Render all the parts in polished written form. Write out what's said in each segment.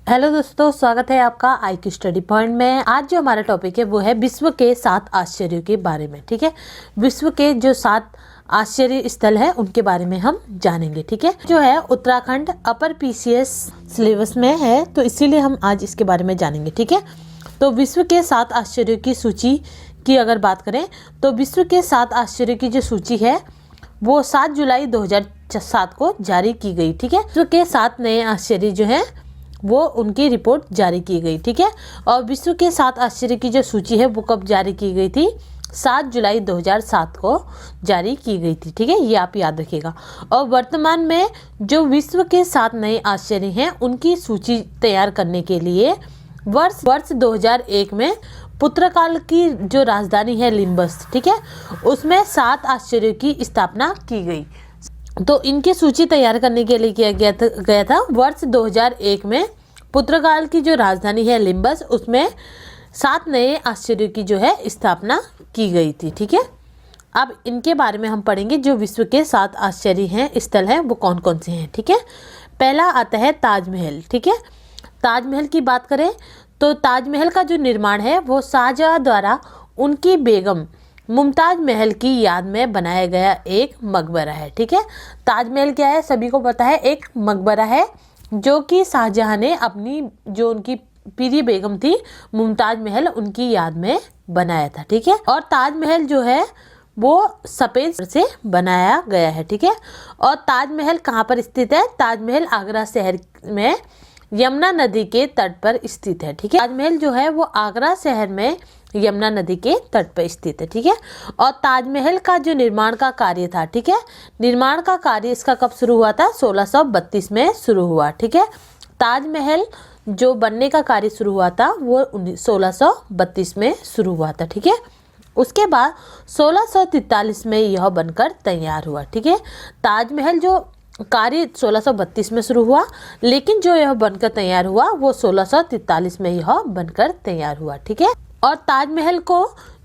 Hello दोस्तों, स्वागत है आपका IQ स्टडी पॉइंट में। आज जो हमारा टॉपिक है वो है विश्व के 7 आश्चर्यों के बारे में। ठीक है, विश्व के जो 7 आश्चर्य स्थल है उनके बारे में हम जानेंगे। ठीक है, जो है उत्तराखंड अपर PCS सिलेबस में है, तो इसीलिए हम आज इसके बारे में जानेंगे। ठीक है, तो विश्व के 7 आश्चर्यों की सूची की अगर बात करें तो विश्व के 7 आश्चर्यों की जो सूची है वो 7 जुलाई 2007 को जारी की गई। ठीक है, विश्व के 7 नए आश्चर्य जो है वो उनकी रिपोर्ट जारी की गई। ठीक है, और विश्व के 7 आश्चर्य की जो सूची है वो कब जारी की गई थी? 7 जुलाई 2007 को जारी की गई थी। ठीक है, ये आप याद रखिएगा। और वर्तमान में जो विश्व के 7 नए आश्चर्य हैं उनकी सूची तैयार करने के लिए वर्ष 2001 में पुर्तगाल की जो राजधानी है लिम्बस, ठीक है, उसमें 7 आश्चर्यों की स्थापना की गई। तो इनकी सूची तैयार करने के लिए किया गया था वर्ष 2001 में पुर्तगाल की जो राजधानी है लिम्बस, उसमें 7 नए आश्चर्यों की जो है स्थापना की गई थी। ठीक है, अब इनके बारे में हम पढ़ेंगे। जो विश्व के 7 आश्चर्य हैं स्थल हैं वो कौन कौन से हैं। ठीक है, पहला आता है ताजमहल। ठीक है, ताजमहल की बात करें तो ताजमहल का जो निर्माण है वो शाहजहां द्वारा उनकी बेगम मुमताज महल की याद में बनाया गया एक मकबरा है। ठीक है, ताजमहल क्या है सभी को पता है, एक मकबरा है जो कि शाहजहां ने अपनी जो उनकी प्रिय बेगम थी मुमताज महल उनकी याद में बनाया था। ठीक है, और ताजमहल जो है वो सफ़ेद से बनाया गया है। ठीक है, और ताजमहल कहाँ पर स्थित है? ताजमहल आगरा शहर में यमुना नदी के तट पर स्थित है। ठीक है, ताजमहल जो है वो आगरा शहर में यमुना नदी के तट पर स्थित है। ठीक है, और ताजमहल का जो निर्माण का कार्य था, ठीक है, निर्माण का कार्य इसका कब शुरू हुआ था? 1632 में शुरू हुआ। ठीक है, ताजमहल जो बनने का कार्य शुरू हुआ था वो 1632 में शुरू हुआ था। ठीक है, उसके बाद 1643 में यह बनकर तैयार हुआ। ठीक है, ताजमहल जो कार्य 1632 में शुरू हुआ, लेकिन जो यह बनकर तैयार हुआ वो 1643 में यह बनकर तैयार हुआ। ठीक है, और ताजमहल को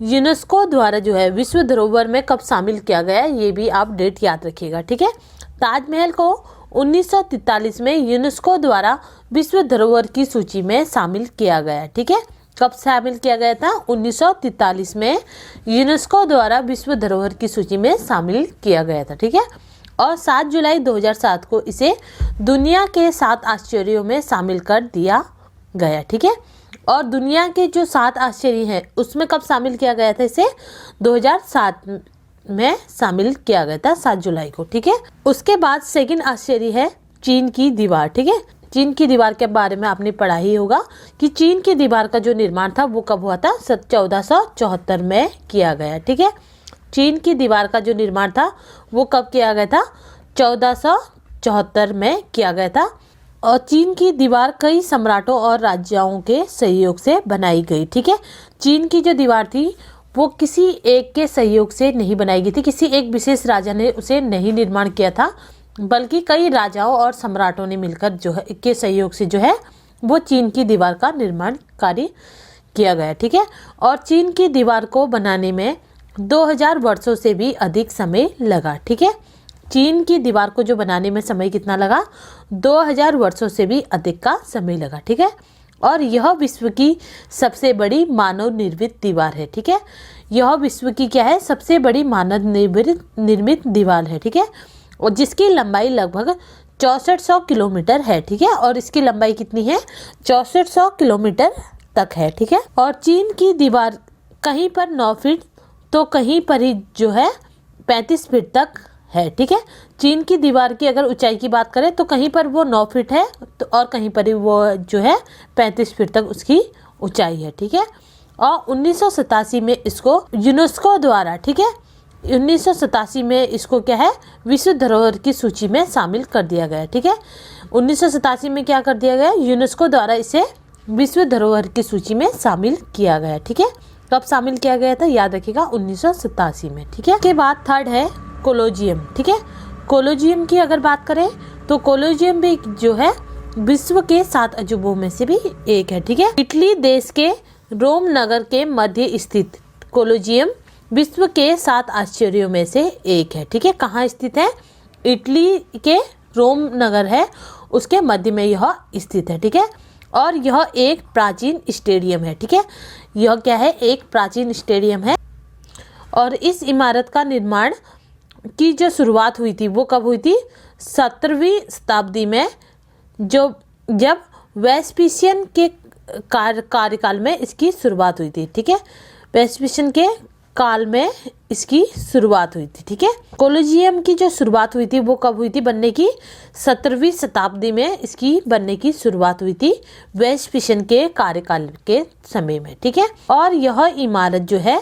यूनेस्को द्वारा जो है विश्व धरोहर में कब शामिल किया गया, ये भी आप डेट याद रखिएगा। ठीक है, ताजमहल को 1943 में यूनेस्को द्वारा विश्व धरोहर की सूची में शामिल किया गया। ठीक है, कब शामिल किया गया था? 1943 में यूनेस्को द्वारा विश्व धरोहर की सूची में शामिल किया गया था। ठीक है, और 7 जुलाई 2007 को इसे दुनिया के 7 आश्चर्यों में शामिल कर दिया गया। ठीक है, और दुनिया के जो 7 आश्चर्य हैं उसमें कब शामिल किया गया था? इसे 2007 में शामिल किया गया था, 7 जुलाई को। ठीक है, उसके बाद सेकंड आश्चर्य है चीन की दीवार। ठीक है, चीन की दीवार के बारे में आपने पढ़ा ही होगा कि चीन की दीवार का जो निर्माण था वो कब हुआ था? 1474 में किया गया। ठीक है, चीन की दीवार का जो निर्माण था वो कब किया गया था? 1474 में किया गया था। और चीन की दीवार कई सम्राटों और राजाओं के सहयोग से बनाई गई। ठीक है, चीन की जो दीवार थी वो किसी एक के सहयोग से नहीं बनाई गई थी, किसी एक विशेष राजा ने उसे नहीं निर्माण किया था, बल्कि कई राजाओं और सम्राटों ने मिलकर जो है के सहयोग से जो है वो चीन की दीवार का निर्माण कार्य किया गया। ठीक है, और चीन की दीवार को बनाने में 2000 वर्षों से भी अधिक समय लगा। ठीक है, चीन की दीवार को जो बनाने में समय कितना लगा? 2000 वर्षों से भी अधिक का समय लगा। ठीक है, और यह विश्व की सबसे बड़ी मानव निर्मित दीवार है। ठीक है, यह विश्व की क्या है? सबसे बड़ी मानव निर्मित दीवार है। ठीक है, और जिसकी लंबाई लगभग 6400 किलोमीटर है। ठीक है, और इसकी लंबाई कितनी है? 6400 किलोमीटर तक है। ठीक है, और चीन की दीवार कहीं पर 9 फीट तो कहीं पर ही जो है 35 फीट तक है। ठीक है, चीन की दीवार की अगर ऊंचाई की बात करें तो कहीं पर वो 9 फीट है तो और कहीं पर ही वो जो है 35 फीट तक उसकी ऊंचाई है। ठीक है, और 1987 में इसको यूनेस्को द्वारा, ठीक है, 1987 में इसको क्या है? विश्व धरोहर की सूची में शामिल कर दिया गया। ठीक है, 1987 में क्या कर दिया गया? यूनेस्को द्वारा इसे विश्व धरोहर की सूची में शामिल किया गया। ठीक है, कब शामिल किया गया था? याद रखिएगा 1987 में। ठीक है, के बाद थर्ड है कोलोजियम। ठीक है, कोलोजियम की अगर बात करें तो कोलोजियम भी जो है विश्व के 7 अजूबों में से भी एक है। ठीक है, इटली देश के रोम नगर के मध्य स्थित कोलोजियम विश्व के 7 आश्चर्यों में से एक है। ठीक है, कहाँ स्थित है? इटली के रोम नगर है उसके मध्य में यह स्थित है। ठीक है, और यह एक प्राचीन स्टेडियम है। ठीक है, यह क्या है, एक प्राचीन स्टेडियम है। और इस इमारत का निर्माण की जो शुरुआत हुई थी वो कब हुई थी, 17वीं शताब्दी में, जब वेस्पिशियन के कार्यकाल में इसकी शुरुआत हुई थी। ठीक है, वेस्पिशियन के काल में इसकी शुरुआत हुई थी। ठीक है, कोलिजियम की जो शुरुआत हुई थी वो कब हुई थी बनने की, 17वीं शताब्दी में इसकी बनने की शुरुआत हुई थी वेस्पिशियन के कार्यकाल के समय में। ठीक है, और यह इमारत जो है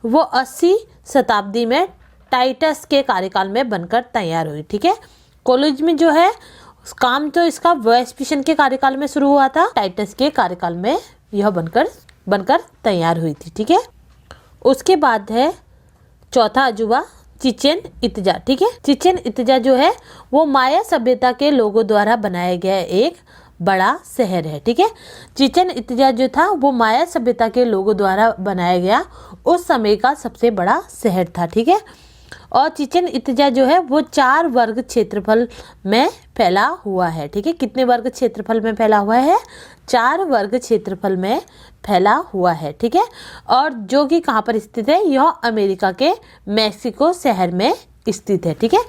वो 80 शताब्दी में टाइटस के कार्यकाल में बनकर तैयार हुई। ठीक है, कॉलेज में जो है काम तो इसका वेस्पिशियन के कार्यकाल में शुरू हुआ था, टाइटस के कार्यकाल में यह बनकर तैयार हुई थी। ठीक है, उसके बाद है चौथा अजूबा, चिचेन इत्जा। ठीक है, चिचेन इत्जा जो है वो माया सभ्यता के लोगों द्वारा बनाया गया एक बड़ा शहर है। ठीक है, चिचेन इत्जा जो था वो माया सभ्यता के लोगों द्वारा बनाया गया उस समय का सबसे बड़ा शहर था। ठीक है, और चिचेन इत्जा जो है वो 4 वर्ग क्षेत्रफल में फैला हुआ है। ठीक है, कितने वर्ग क्षेत्रफल में फैला हुआ है, 4 वर्ग क्षेत्रफल में फैला हुआ है। ठीक है, और जो कि कहाँ पर स्थित है, यह अमेरिका के मैक्सिको शहर में स्थित है। ठीक है,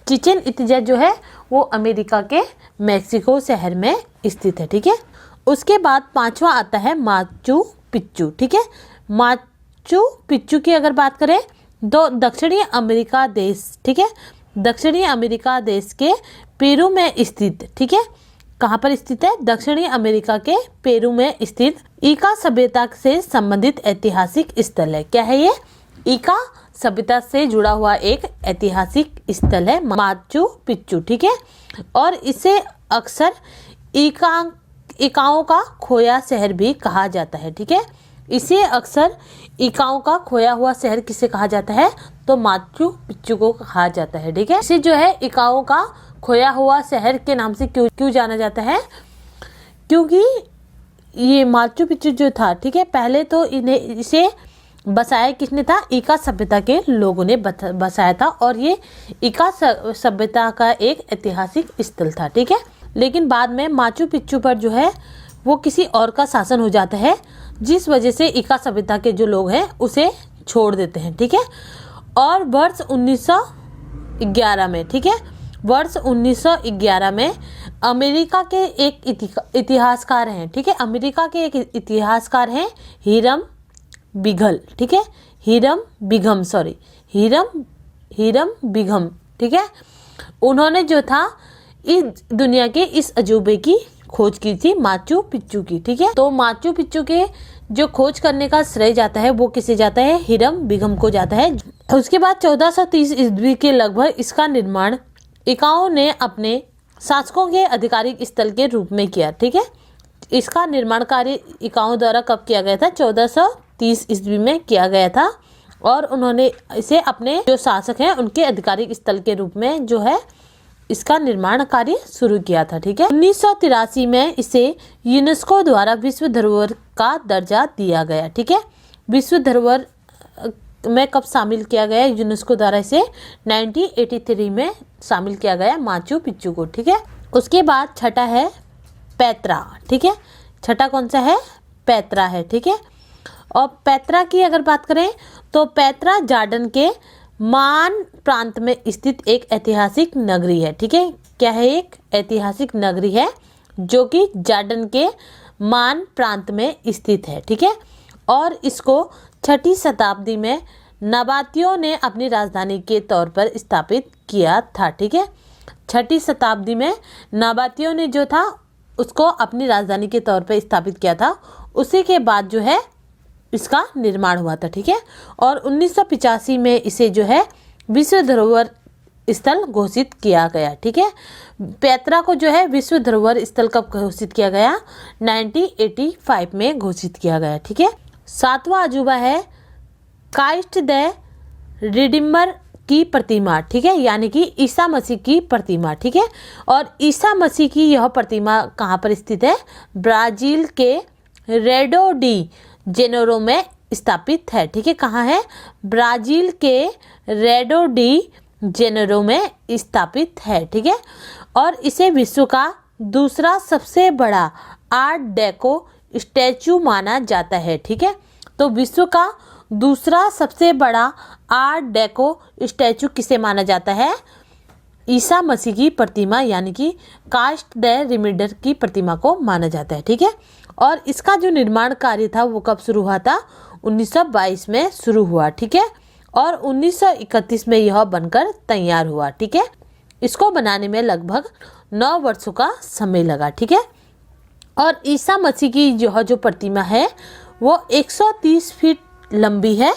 चिचेन इत्जा जो है वो अमेरिका के मैक्सिको शहर में स्थित है। ठीक है, उसके बाद 5वां आता है माचू पिच्चू। ठीक है, माचू पिच्चू की अगर बात करें तो दक्षिणी अमेरिका देश, ठीक है, दक्षिणी अमेरिका देश के पेरू में स्थित, ठीक है, कहाँ पर स्थित है, दक्षिणी अमेरिका के पेरू में स्थित इका सभ्यता से संबंधित ऐतिहासिक स्थल है। क्या है ये, इका सभ्यता से जुड़ा हुआ एक ऐतिहासिक स्थल है माचू पिच्चू। ठीक है, और इसे अक्सर इकाओं का खोया शहर भी कहा जाता है। ठीक है, इसे अक्सर इकाओं का खोया हुआ शहर किसे कहा जाता है, तो माचू पिच्चू को कहा जाता है। ठीक है, इसे जो है इकाओं का खोया हुआ शहर के नाम से क्यों जाना जाता है, क्योंकि ये माचू पिच्चू जो था, ठीक है, पहले तो इसे बसाया किसने था, इका सभ्यता के लोगों ने बसाया था, और ये इका सभ्यता का एक ऐतिहासिक स्थल था। ठीक है, लेकिन बाद में माचू पिच्चू पर जो है वो किसी और का शासन हो जाता है, जिस वजह से इका सभ्यता के जो लोग हैं उसे छोड़ देते हैं। ठीक है, और वर्ष 1911 में, ठीक है, वर्ष 1911 में अमेरिका के एक इतिहासकार हैं, ठीक है, अमेरिका के एक इतिहासकार हैं हिरम बिघल, ठीक है, हिरम बिघम, ठीक है, उन्होंने जो था इस दुनिया के इस अजूबे की खोज की थी माचू पिच्चू की। ठीक है, तो माचू पिच्चू के जो खोज करने का श्रेय जाता है वो किसे जाता है, हिरम बिघम को जाता है। उसके बाद 1430 ईस्वी के लगभग इसका निर्माण इकाओं ने अपने शासकों के आधिकारिक स्थल के रूप में किया। ठीक है, इसका निर्माण कार्य इकाओं द्वारा कब किया गया था, 1430 ईस्वी में किया गया था, और उन्होंने इसे अपने जो शासक हैं उनके आधिकारिक स्थल के रूप में जो है इसका निर्माण कार्य शुरू किया था। ठीक है, 1983 में इसे यूनेस्को द्वारा विश्व धरोहर का दर्जा दिया गया। ठीक है, विश्व धरोहर में कब शामिल किया गया, यूनेस्को द्वारा इसे 1983 में शामिल किया गया माचू पिच्चू को। ठीक है, उसके बाद छठा है पेत्रा। ठीक है, छठा कौन सा है, पेत्रा है। ठीक है, और पेत्रा की अगर बात करें तो पेत्रा जॉर्डन के मान प्रांत में स्थित एक ऐतिहासिक नगरी है। ठीक है, क्या है, एक ऐतिहासिक नगरी है जो कि जॉर्डन के मान प्रांत में स्थित है। ठीक है, और इसको 6ठी शताब्दी में नबातियों ने अपनी राजधानी के तौर पर स्थापित किया था। ठीक है, 6ठी शताब्दी में नबातियों ने जो था उसको अपनी राजधानी के तौर पर स्थापित किया था, उसी के बाद जो है इसका निर्माण हुआ था। ठीक है, और 1985 में इसे जो है विश्व धरोहर स्थल घोषित किया गया। ठीक है, पेत्रा को जो है विश्व धरोहर स्थल कब घोषित किया गया, 1985 में घोषित किया गया। ठीक है, 7वां अजूबा है क्राइस्ट द रिडीमर की प्रतिमा। ठीक है, यानी कि ईसा मसीह की प्रतिमा। ठीक है, और ईसा मसीह की यह प्रतिमा कहाँ पर स्थित है, ब्राजील के रेडो डी जेनेरो में स्थापित है। ठीक है, कहाँ है, ब्राजील के रेडो डी जेनेरो में स्थापित है। ठीक है, और इसे विश्व का दूसरा सबसे बड़ा आर्ट डेको स्टैचू माना जाता है। ठीक है, तो विश्व का दूसरा सबसे बड़ा आर्ट डेको स्टैचू किसे माना जाता है? ईसा मसीह की प्रतिमा यानी कि कास्ट द रिडीमर की प्रतिमा को माना जाता है। ठीक है, और इसका जो निर्माण कार्य था वो कब शुरू हुआ था? 1922 में शुरू हुआ। ठीक है, और 1931 में यह बनकर तैयार हुआ। ठीक है, इसको बनाने में लगभग 9 वर्षों का समय लगा। ठीक है, और ईसा मसीह की जो प्रतिमा है वो 130 फीट लंबी है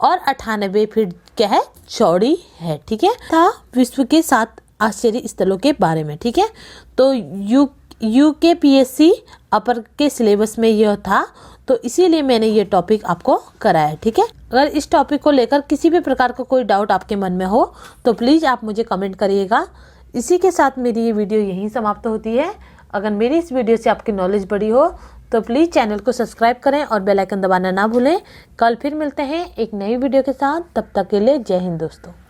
और 98 फीट क्या है? चौड़ी है। ठीक है, था विश्व के 7 आश्चर्य स्थलों के बारे में। ठीक है, तो UKPSC अपर के सिलेबस में यह था, तो इसीलिए मैंने ये टॉपिक आपको कराया। ठीक है, अगर इस टॉपिक को लेकर किसी भी प्रकार का कोई डाउट आपके मन में हो तो प्लीज़ आप मुझे कमेंट करिएगा। इसी के साथ मेरी ये वीडियो यहीं समाप्त होती है। अगर मेरी इस वीडियो से आपकी नॉलेज बढ़ी हो तो प्लीज़ चैनल को सब्सक्राइब करें और बेल आइकन दबाना ना भूलें। कल फिर मिलते हैं एक नई वीडियो के साथ, तब तक के लिए जय हिंद दोस्तों।